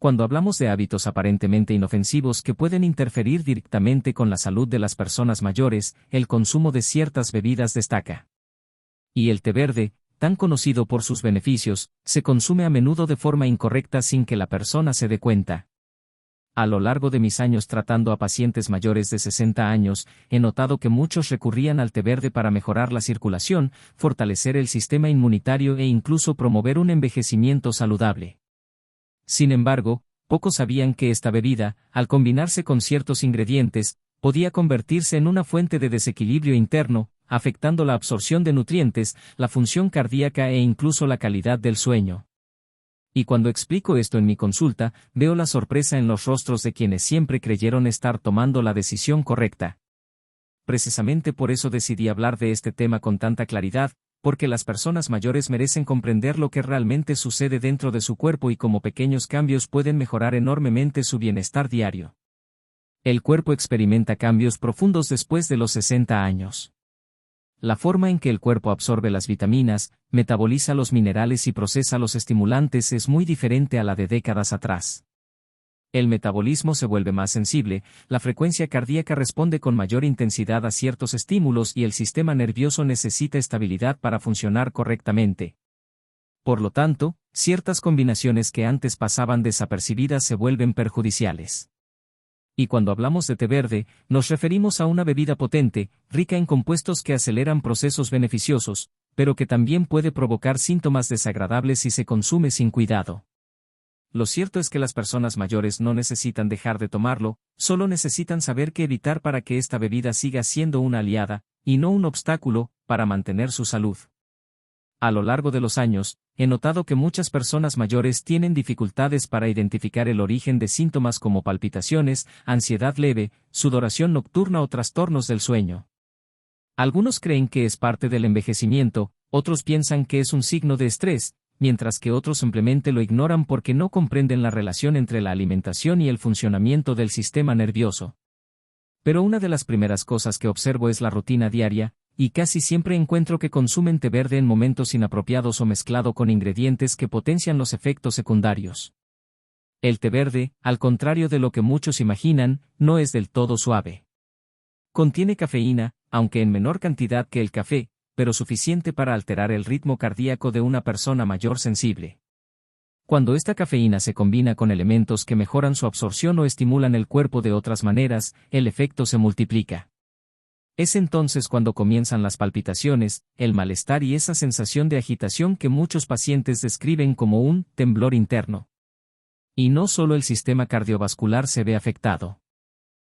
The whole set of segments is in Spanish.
Cuando hablamos de hábitos aparentemente inofensivos que pueden interferir directamente con la salud de las personas mayores, el consumo de ciertas bebidas destaca. Y el té verde, tan conocido por sus beneficios, se consume a menudo de forma incorrecta sin que la persona se dé cuenta. A lo largo de mis años tratando a pacientes mayores de 60 años, he notado que muchos recurrían al té verde para mejorar la circulación, fortalecer el sistema inmunitario e incluso promover un envejecimiento saludable. Sin embargo, pocos sabían que esta bebida, al combinarse con ciertos ingredientes, podía convertirse en una fuente de desequilibrio interno, afectando la absorción de nutrientes, la función cardíaca e incluso la calidad del sueño. Y cuando explico esto en mi consulta, veo la sorpresa en los rostros de quienes siempre creyeron estar tomando la decisión correcta. Precisamente por eso decidí hablar de este tema con tanta claridad, porque las personas mayores merecen comprender lo que realmente sucede dentro de su cuerpo y cómo pequeños cambios pueden mejorar enormemente su bienestar diario. El cuerpo experimenta cambios profundos después de los 60 años. La forma en que el cuerpo absorbe las vitaminas, metaboliza los minerales y procesa los estimulantes es muy diferente a la de décadas atrás. El metabolismo se vuelve más sensible, la frecuencia cardíaca responde con mayor intensidad a ciertos estímulos y el sistema nervioso necesita estabilidad para funcionar correctamente. Por lo tanto, ciertas combinaciones que antes pasaban desapercibidas se vuelven perjudiciales. Y cuando hablamos de té verde, nos referimos a una bebida potente, rica en compuestos que aceleran procesos beneficiosos, pero que también puede provocar síntomas desagradables si se consume sin cuidado. Lo cierto es que las personas mayores no necesitan dejar de tomarlo, solo necesitan saber qué evitar para que esta bebida siga siendo una aliada, y no un obstáculo, para mantener su salud. A lo largo de los años, he notado que muchas personas mayores tienen dificultades para identificar el origen de síntomas como palpitaciones, ansiedad leve, sudoración nocturna o trastornos del sueño. Algunos creen que es parte del envejecimiento, otros piensan que es un signo de estrés, mientras que otros simplemente lo ignoran porque no comprenden la relación entre la alimentación y el funcionamiento del sistema nervioso. Pero una de las primeras cosas que observo es la rutina diaria, y casi siempre encuentro que consumen té verde en momentos inapropiados o mezclado con ingredientes que potencian los efectos secundarios. El té verde, al contrario de lo que muchos imaginan, no es del todo suave. Contiene cafeína, aunque en menor cantidad que el café, pero suficiente para alterar el ritmo cardíaco de una persona mayor sensible. Cuando esta cafeína se combina con elementos que mejoran su absorción o estimulan el cuerpo de otras maneras, el efecto se multiplica. Es entonces cuando comienzan las palpitaciones, el malestar y esa sensación de agitación que muchos pacientes describen como un temblor interno. Y no solo el sistema cardiovascular se ve afectado.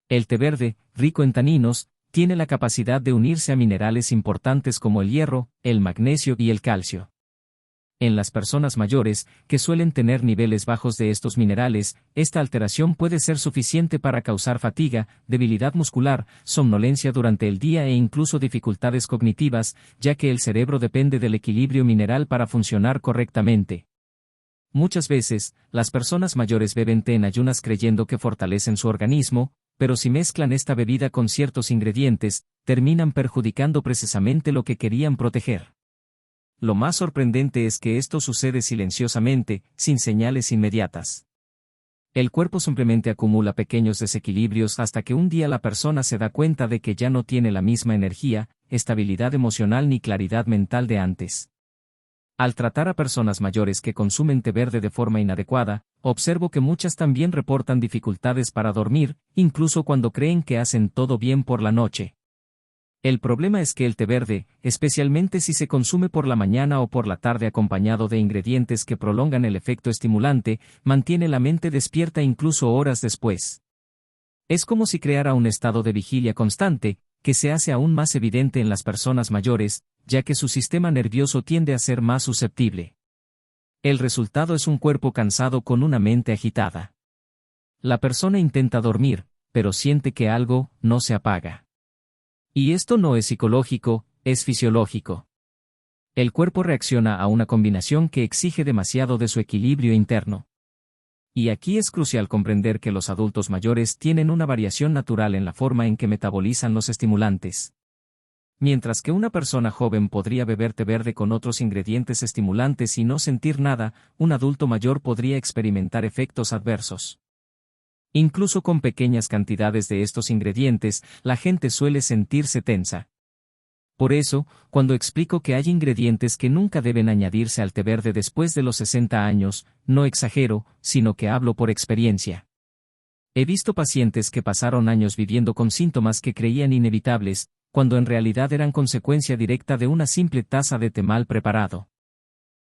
El té verde, rico en taninos, tiene la capacidad de unirse a minerales importantes como el hierro, el magnesio y el calcio. En las personas mayores, que suelen tener niveles bajos de estos minerales, esta alteración puede ser suficiente para causar fatiga, debilidad muscular, somnolencia durante el día e incluso dificultades cognitivas, ya que el cerebro depende del equilibrio mineral para funcionar correctamente. Muchas veces, las personas mayores beben té en ayunas creyendo que fortalecen su organismo, pero si mezclan esta bebida con ciertos ingredientes, terminan perjudicando precisamente lo que querían proteger. Lo más sorprendente es que esto sucede silenciosamente, sin señales inmediatas. El cuerpo simplemente acumula pequeños desequilibrios hasta que un día la persona se da cuenta de que ya no tiene la misma energía, estabilidad emocional ni claridad mental de antes. Al tratar a personas mayores que consumen té verde de forma inadecuada, observo que muchas también reportan dificultades para dormir, incluso cuando creen que hacen todo bien por la noche. El problema es que el té verde, especialmente si se consume por la mañana o por la tarde acompañado de ingredientes que prolongan el efecto estimulante, mantiene la mente despierta incluso horas después. Es como si creara un estado de vigilia constante, que se hace aún más evidente en las personas mayores, ya que su sistema nervioso tiende a ser más susceptible. El resultado es un cuerpo cansado con una mente agitada. La persona intenta dormir, pero siente que algo no se apaga. Y esto no es psicológico, es fisiológico. El cuerpo reacciona a una combinación que exige demasiado de su equilibrio interno. Y aquí es crucial comprender que los adultos mayores tienen una variación natural en la forma en que metabolizan los estimulantes. Mientras que una persona joven podría beber té verde con otros ingredientes estimulantes y no sentir nada, un adulto mayor podría experimentar efectos adversos. Incluso con pequeñas cantidades de estos ingredientes, la gente suele sentirse tensa. Por eso, cuando explico que hay ingredientes que nunca deben añadirse al té verde después de los 60 años, no exagero, sino que hablo por experiencia. He visto pacientes que pasaron años viviendo con síntomas que creían inevitables, cuando en realidad eran consecuencia directa de una simple taza de té mal preparado.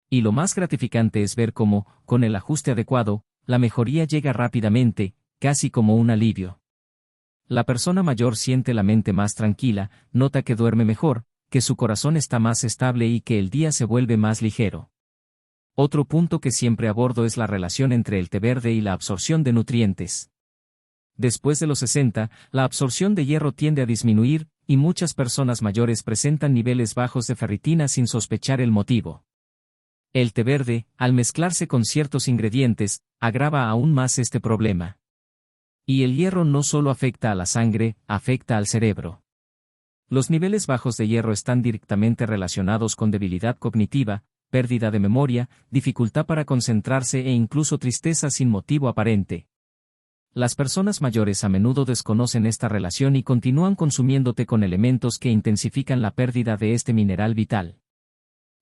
Y lo más gratificante es ver cómo, con el ajuste adecuado, la mejoría llega rápidamente, casi como un alivio. La persona mayor siente la mente más tranquila, nota que duerme mejor, que su corazón está más estable y que el día se vuelve más ligero. Otro punto que siempre abordo es la relación entre el té verde y la absorción de nutrientes. Después de los 60, la absorción de hierro tiende a disminuir, y muchas personas mayores presentan niveles bajos de ferritina sin sospechar el motivo. El té verde, al mezclarse con ciertos ingredientes, agrava aún más este problema. Y el hierro no solo afecta a la sangre, afecta al cerebro. Los niveles bajos de hierro están directamente relacionados con debilidad cognitiva, pérdida de memoria, dificultad para concentrarse e incluso tristeza sin motivo aparente. Las personas mayores a menudo desconocen esta relación y continúan consumiendo té con elementos que intensifican la pérdida de este mineral vital.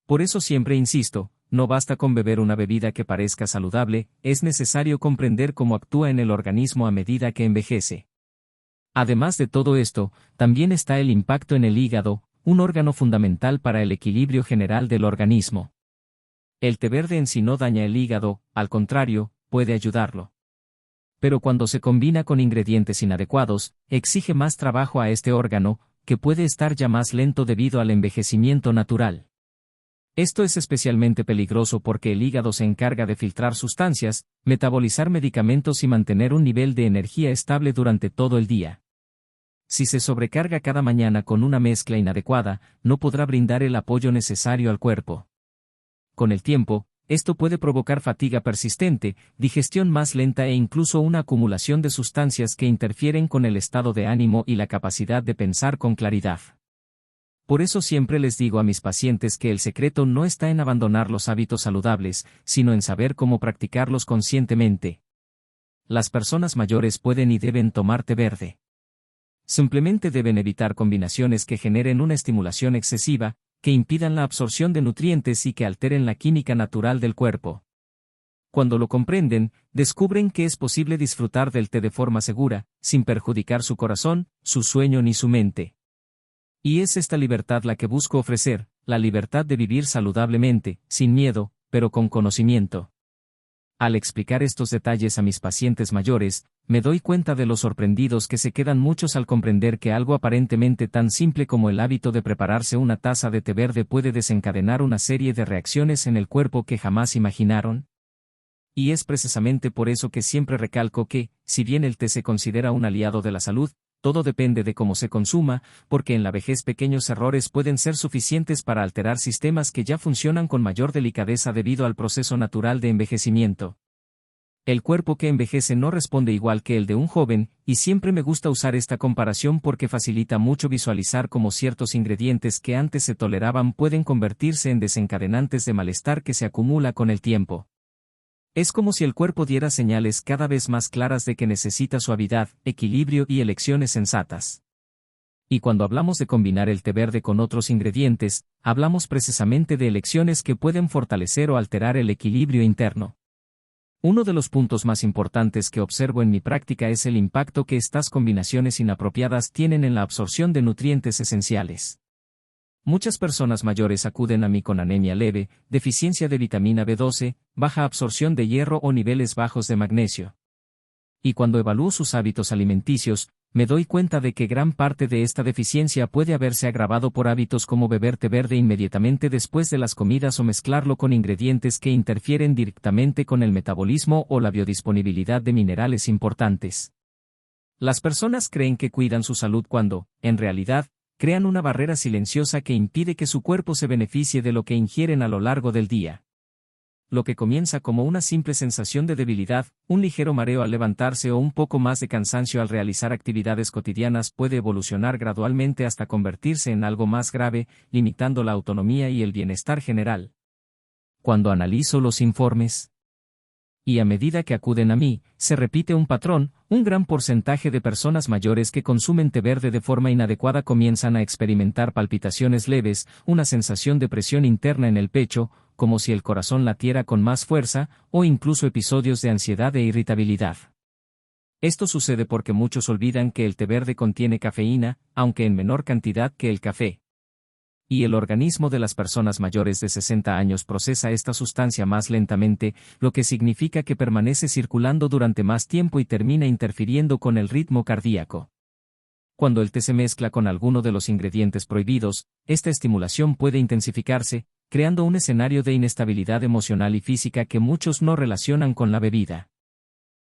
Por eso siempre insisto, no basta con beber una bebida que parezca saludable, es necesario comprender cómo actúa en el organismo a medida que envejece. Además de todo esto, también está el impacto en el hígado, un órgano fundamental para el equilibrio general del organismo. El té verde en sí no daña el hígado, al contrario, puede ayudarlo. Pero cuando se combina con ingredientes inadecuados, exige más trabajo a este órgano, que puede estar ya más lento debido al envejecimiento natural. Esto es especialmente peligroso porque el hígado se encarga de filtrar sustancias, metabolizar medicamentos y mantener un nivel de energía estable durante todo el día. Si se sobrecarga cada mañana con una mezcla inadecuada, no podrá brindar el apoyo necesario al cuerpo. Con el tiempo, esto puede provocar fatiga persistente, digestión más lenta e incluso una acumulación de sustancias que interfieren con el estado de ánimo y la capacidad de pensar con claridad. Por eso siempre les digo a mis pacientes que el secreto no está en abandonar los hábitos saludables, sino en saber cómo practicarlos conscientemente. Las personas mayores pueden y deben tomar té verde. Simplemente deben evitar combinaciones que generen una estimulación excesiva, que impidan la absorción de nutrientes y que alteren la química natural del cuerpo. Cuando lo comprenden, descubren que es posible disfrutar del té de forma segura, sin perjudicar su corazón, su sueño ni su mente. Y es esta libertad la que busco ofrecer, la libertad de vivir saludablemente, sin miedo, pero con conocimiento. Al explicar estos detalles a mis pacientes mayores, me doy cuenta de lo sorprendidos que se quedan muchos al comprender que algo aparentemente tan simple como el hábito de prepararse una taza de té verde puede desencadenar una serie de reacciones en el cuerpo que jamás imaginaron. Y es precisamente por eso que siempre recalco que, si bien el té se considera un aliado de la salud, todo depende de cómo se consuma, porque en la vejez pequeños errores pueden ser suficientes para alterar sistemas que ya funcionan con mayor delicadeza debido al proceso natural de envejecimiento. El cuerpo que envejece no responde igual que el de un joven, y siempre me gusta usar esta comparación porque facilita mucho visualizar cómo ciertos ingredientes que antes se toleraban pueden convertirse en desencadenantes de malestar que se acumula con el tiempo. Es como si el cuerpo diera señales cada vez más claras de que necesita suavidad, equilibrio y elecciones sensatas. Y cuando hablamos de combinar el té verde con otros ingredientes, hablamos precisamente de elecciones que pueden fortalecer o alterar el equilibrio interno. Uno de los puntos más importantes que observo en mi práctica es el impacto que estas combinaciones inapropiadas tienen en la absorción de nutrientes esenciales. Muchas personas mayores acuden a mí con anemia leve, deficiencia de vitamina B12, baja absorción de hierro o niveles bajos de magnesio. Y cuando evalúo sus hábitos alimenticios, me doy cuenta de que gran parte de esta deficiencia puede haberse agravado por hábitos como beber té verde inmediatamente después de las comidas o mezclarlo con ingredientes que interfieren directamente con el metabolismo o la biodisponibilidad de minerales importantes. Las personas creen que cuidan su salud cuando, en realidad, crean una barrera silenciosa que impide que su cuerpo se beneficie de lo que ingieren a lo largo del día. lo que comienza como una simple sensación de debilidad, un ligero mareo al levantarse o un poco más de cansancio al realizar actividades cotidianas puede evolucionar gradualmente hasta convertirse en algo más grave, limitando la autonomía y el bienestar general. Cuando analizo los informes, y a medida que acuden a mí, se repite un patrón, un gran porcentaje de personas mayores que consumen té verde de forma inadecuada comienzan a experimentar palpitaciones leves, una sensación de presión interna en el pecho, como si el corazón latiera con más fuerza, o incluso episodios de ansiedad e irritabilidad. Esto sucede porque muchos olvidan que el té verde contiene cafeína, aunque en menor cantidad que el café. Y el organismo de las personas mayores de 60 años procesa esta sustancia más lentamente, lo que significa que permanece circulando durante más tiempo y termina interfiriendo con el ritmo cardíaco. Cuando el té se mezcla con alguno de los ingredientes prohibidos, esta estimulación puede intensificarse, creando un escenario de inestabilidad emocional y física que muchos no relacionan con la bebida.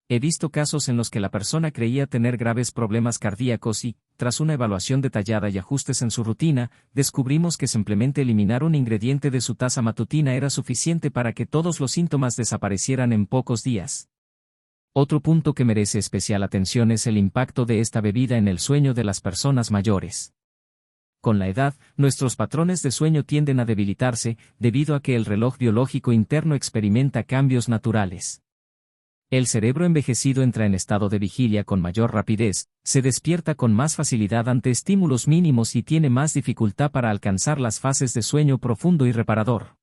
He visto casos en los que la persona creía tener graves problemas cardíacos y, tras una evaluación detallada y ajustes en su rutina, descubrimos que simplemente eliminar un ingrediente de su taza matutina era suficiente para que todos los síntomas desaparecieran en pocos días. Otro punto que merece especial atención es el impacto de esta bebida en el sueño de las personas mayores. Con la edad, nuestros patrones de sueño tienden a debilitarse, debido a que el reloj biológico interno experimenta cambios naturales. El cerebro envejecido entra en estado de vigilia con mayor rapidez, se despierta con más facilidad ante estímulos mínimos y tiene más dificultad para alcanzar las fases de sueño profundo y reparador.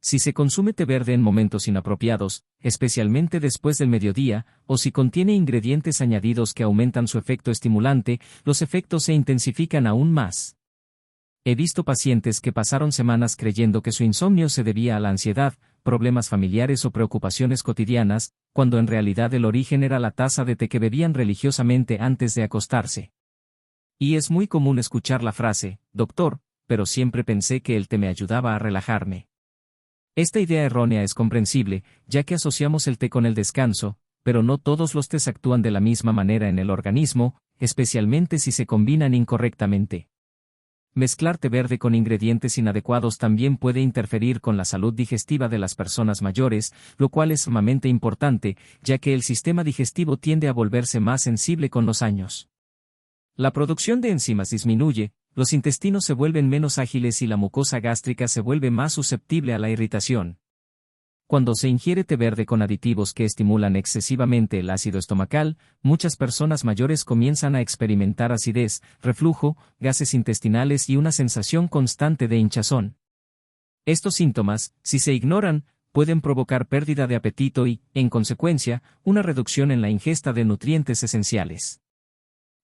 Si se consume té verde en momentos inapropiados, especialmente después del mediodía, o si contiene ingredientes añadidos que aumentan su efecto estimulante, los efectos se intensifican aún más. He visto pacientes que pasaron semanas creyendo que su insomnio se debía a la ansiedad, problemas familiares o preocupaciones cotidianas, cuando en realidad el origen era la taza de té que bebían religiosamente antes de acostarse. Y es muy común escuchar la frase, doctor, pero siempre pensé que el té me ayudaba a relajarme. Esta idea errónea es comprensible, ya que asociamos el té con el descanso, pero no todos los tés actúan de la misma manera en el organismo, especialmente si se combinan incorrectamente. Mezclar té verde con ingredientes inadecuados también puede interferir con la salud digestiva de las personas mayores, lo cual es sumamente importante, ya que el sistema digestivo tiende a volverse más sensible con los años. La producción de enzimas disminuye, los intestinos se vuelven menos ágiles y la mucosa gástrica se vuelve más susceptible a la irritación. Cuando se ingiere té verde con aditivos que estimulan excesivamente el ácido estomacal, muchas personas mayores comienzan a experimentar acidez, reflujo, gases intestinales y una sensación constante de hinchazón. Estos síntomas, si se ignoran, pueden provocar pérdida de apetito y, en consecuencia, una reducción en la ingesta de nutrientes esenciales.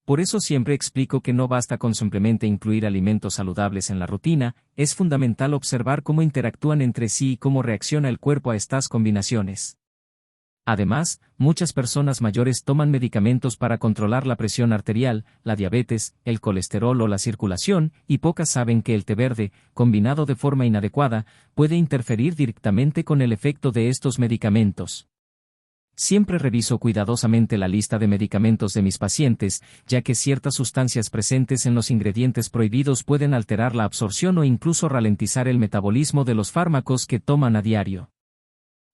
Por eso siempre explico que no basta con simplemente incluir alimentos saludables en la rutina, es fundamental observar cómo interactúan entre sí y cómo reacciona el cuerpo a estas combinaciones. Además, muchas personas mayores toman medicamentos para controlar la presión arterial, la diabetes, el colesterol o la circulación, y pocas saben que el té verde, combinado de forma inadecuada, puede interferir directamente con el efecto de estos medicamentos. Siempre reviso cuidadosamente la lista de medicamentos de mis pacientes, ya que ciertas sustancias presentes en los ingredientes prohibidos pueden alterar la absorción o incluso ralentizar el metabolismo de los fármacos que toman a diario.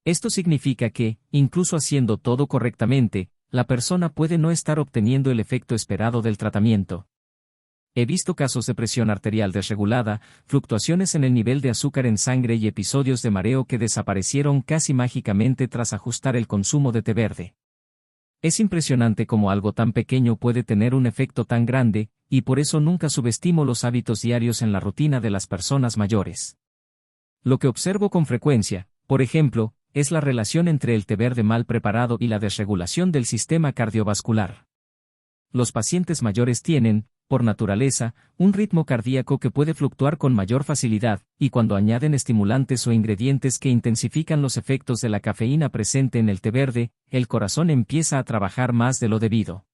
Esto significa que, incluso haciendo todo correctamente, la persona puede no estar obteniendo el efecto esperado del tratamiento. He visto casos de presión arterial desregulada, fluctuaciones en el nivel de azúcar en sangre y episodios de mareo que desaparecieron casi mágicamente tras ajustar el consumo de té verde. Es impresionante cómo algo tan pequeño puede tener un efecto tan grande, y por eso nunca subestimo los hábitos diarios en la rutina de las personas mayores. Lo que observo con frecuencia, por ejemplo, es la relación entre el té verde mal preparado y la desregulación del sistema cardiovascular. Los pacientes mayores tienen, por naturaleza, un ritmo cardíaco que puede fluctuar con mayor facilidad, y cuando añaden estimulantes o ingredientes que intensifican los efectos de la cafeína presente en el té verde, el corazón empieza a trabajar más de lo debido.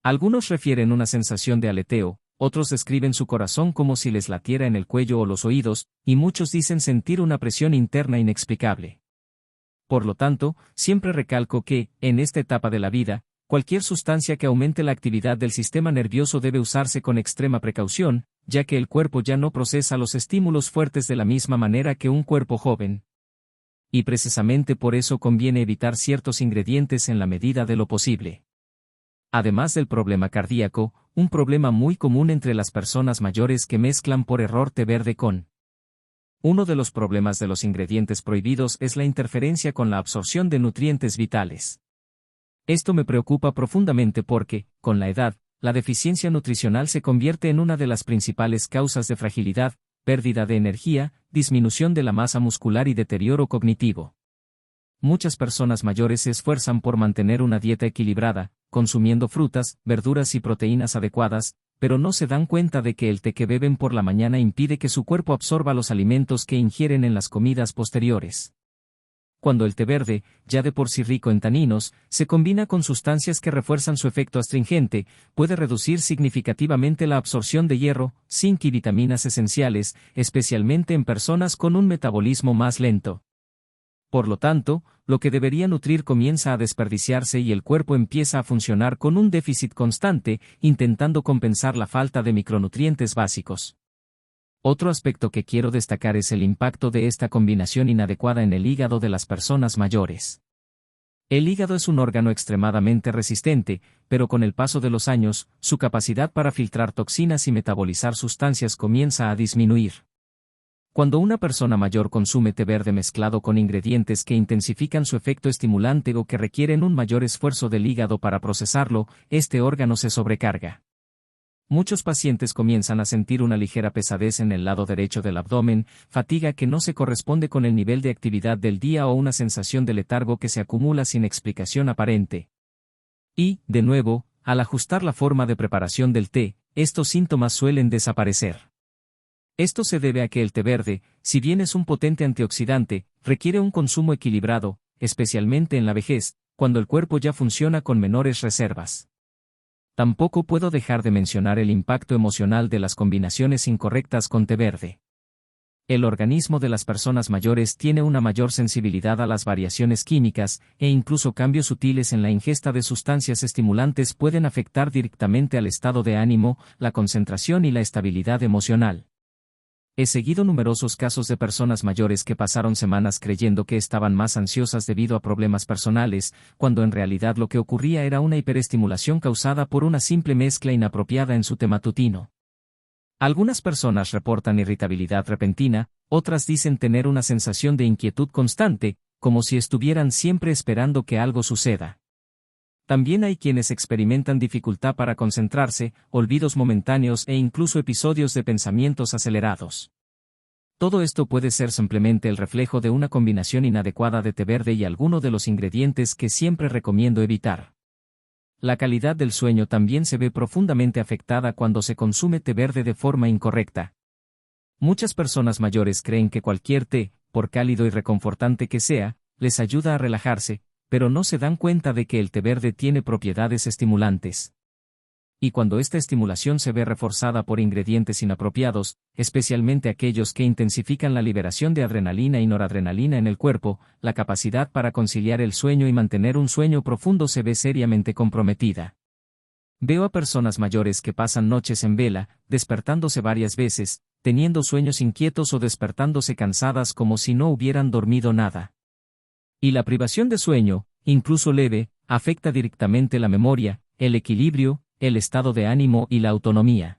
Algunos refieren una sensación de aleteo, otros describen su corazón como si les latiera en el cuello o los oídos, y muchos dicen sentir una presión interna inexplicable. Por lo tanto, siempre recalco que, en esta etapa de la vida, cualquier sustancia que aumente la actividad del sistema nervioso debe usarse con extrema precaución, ya que el cuerpo ya no procesa los estímulos fuertes de la misma manera que un cuerpo joven. Y precisamente por eso conviene evitar ciertos ingredientes en la medida de lo posible. Además del problema cardíaco, un problema muy común entre las personas mayores que mezclan por error té verde con. Uno de los problemas de los ingredientes prohibidos es la interferencia con la absorción de nutrientes vitales. Esto me preocupa profundamente porque, con la edad, la deficiencia nutricional se convierte en una de las principales causas de fragilidad, pérdida de energía, disminución de la masa muscular y deterioro cognitivo. Muchas personas mayores se esfuerzan por mantener una dieta equilibrada, consumiendo frutas, verduras y proteínas adecuadas, pero no se dan cuenta de que el té que beben por la mañana impide que su cuerpo absorba los alimentos que ingieren en las comidas posteriores. Cuando el té verde, ya de por sí rico en taninos, se combina con sustancias que refuerzan su efecto astringente, puede reducir significativamente la absorción de hierro, zinc y vitaminas esenciales, especialmente en personas con un metabolismo más lento. Por lo tanto, lo que debería nutrir comienza a desperdiciarse y el cuerpo empieza a funcionar con un déficit constante, intentando compensar la falta de micronutrientes básicos. Otro aspecto que quiero destacar es el impacto de esta combinación inadecuada en el hígado de las personas mayores. El hígado es un órgano extremadamente resistente, pero con el paso de los años, su capacidad para filtrar toxinas y metabolizar sustancias comienza a disminuir. Cuando una persona mayor consume té verde mezclado con ingredientes que intensifican su efecto estimulante o que requieren un mayor esfuerzo del hígado para procesarlo, este órgano se sobrecarga. Muchos pacientes comienzan a sentir una ligera pesadez en el lado derecho del abdomen, fatiga que no se corresponde con el nivel de actividad del día o una sensación de letargo que se acumula sin explicación aparente. Y, de nuevo, al ajustar la forma de preparación del té, estos síntomas suelen desaparecer. Esto se debe a que el té verde, si bien es un potente antioxidante, requiere un consumo equilibrado, especialmente en la vejez, cuando el cuerpo ya funciona con menores reservas. Tampoco puedo dejar de mencionar el impacto emocional de las combinaciones incorrectas con té verde. El organismo de las personas mayores tiene una mayor sensibilidad a las variaciones químicas, e incluso cambios sutiles en la ingesta de sustancias estimulantes pueden afectar directamente al estado de ánimo, la concentración y la estabilidad emocional. He seguido numerosos casos de personas mayores que pasaron semanas creyendo que estaban más ansiosas debido a problemas personales, cuando en realidad lo que ocurría era una hiperestimulación causada por una simple mezcla inapropiada en su té matutino. Algunas personas reportan irritabilidad repentina, otras dicen tener una sensación de inquietud constante, como si estuvieran siempre esperando que algo suceda. También hay quienes experimentan dificultad para concentrarse, olvidos momentáneos e incluso episodios de pensamientos acelerados. Todo esto puede ser simplemente el reflejo de una combinación inadecuada de té verde y alguno de los ingredientes que siempre recomiendo evitar. La calidad del sueño también se ve profundamente afectada cuando se consume té verde de forma incorrecta. Muchas personas mayores creen que cualquier té, por cálido y reconfortante que sea, les ayuda a relajarse, pero no se dan cuenta de que el té verde tiene propiedades estimulantes. Y cuando esta estimulación se ve reforzada por ingredientes inapropiados, especialmente aquellos que intensifican la liberación de adrenalina y noradrenalina en el cuerpo, la capacidad para conciliar el sueño y mantener un sueño profundo se ve seriamente comprometida. Veo a personas mayores que pasan noches en vela, despertándose varias veces, teniendo sueños inquietos o despertándose cansadas como si no hubieran dormido nada. Y la privación de sueño, incluso leve, afecta directamente la memoria, el equilibrio, el estado de ánimo y la autonomía.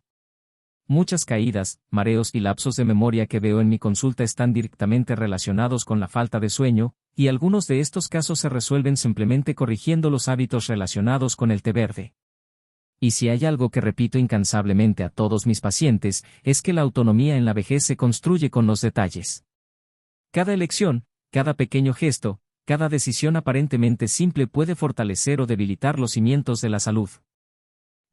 Muchas caídas, mareos y lapsos de memoria que veo en mi consulta están directamente relacionados con la falta de sueño, y algunos de estos casos se resuelven simplemente corrigiendo los hábitos relacionados con el té verde. Y si hay algo que repito incansablemente a todos mis pacientes, es que la autonomía en la vejez se construye con los detalles. Cada elección, cada pequeño gesto, cada decisión aparentemente simple puede fortalecer o debilitar los cimientos de la salud.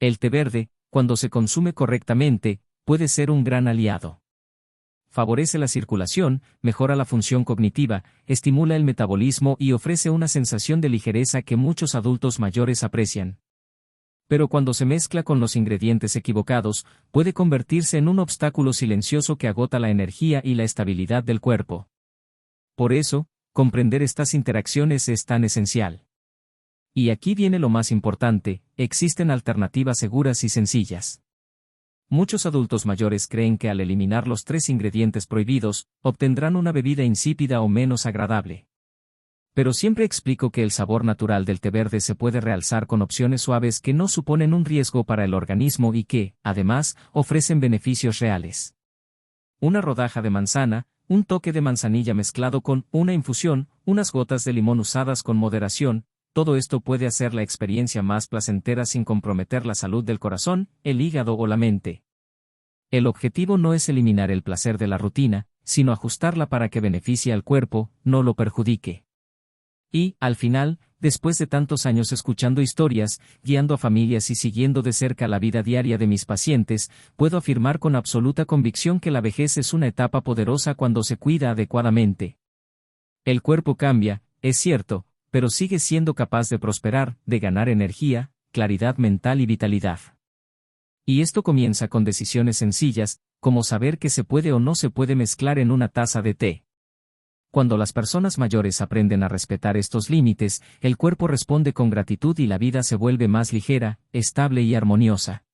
El té verde, cuando se consume correctamente, puede ser un gran aliado. Favorece la circulación, mejora la función cognitiva, estimula el metabolismo y ofrece una sensación de ligereza que muchos adultos mayores aprecian. Pero cuando se mezcla con los ingredientes equivocados, puede convertirse en un obstáculo silencioso que agota la energía y la estabilidad del cuerpo. Por eso, comprender estas interacciones es tan esencial. Y aquí viene lo más importante, existen alternativas seguras y sencillas. Muchos adultos mayores creen que al eliminar los 3 ingredientes prohibidos, obtendrán una bebida insípida o menos agradable. Pero siempre explico que el sabor natural del té verde se puede realzar con opciones suaves que no suponen un riesgo para el organismo y que, además, ofrecen beneficios reales. Una rodaja de manzana, un toque de manzanilla mezclado con una infusión, unas gotas de limón usadas con moderación, todo esto puede hacer la experiencia más placentera sin comprometer la salud del corazón, el hígado o la mente. El objetivo no es eliminar el placer de la rutina, sino ajustarla para que beneficie al cuerpo, no lo perjudique. Y, al final, después de tantos años escuchando historias, guiando a familias y siguiendo de cerca la vida diaria de mis pacientes, puedo afirmar con absoluta convicción que la vejez es una etapa poderosa cuando se cuida adecuadamente. El cuerpo cambia, es cierto, pero sigue siendo capaz de prosperar, de ganar energía, claridad mental y vitalidad. Y esto comienza con decisiones sencillas, como saber qué se puede o no se puede mezclar en una taza de té. Cuando las personas mayores aprenden a respetar estos límites, el cuerpo responde con gratitud y la vida se vuelve más ligera, estable y armoniosa.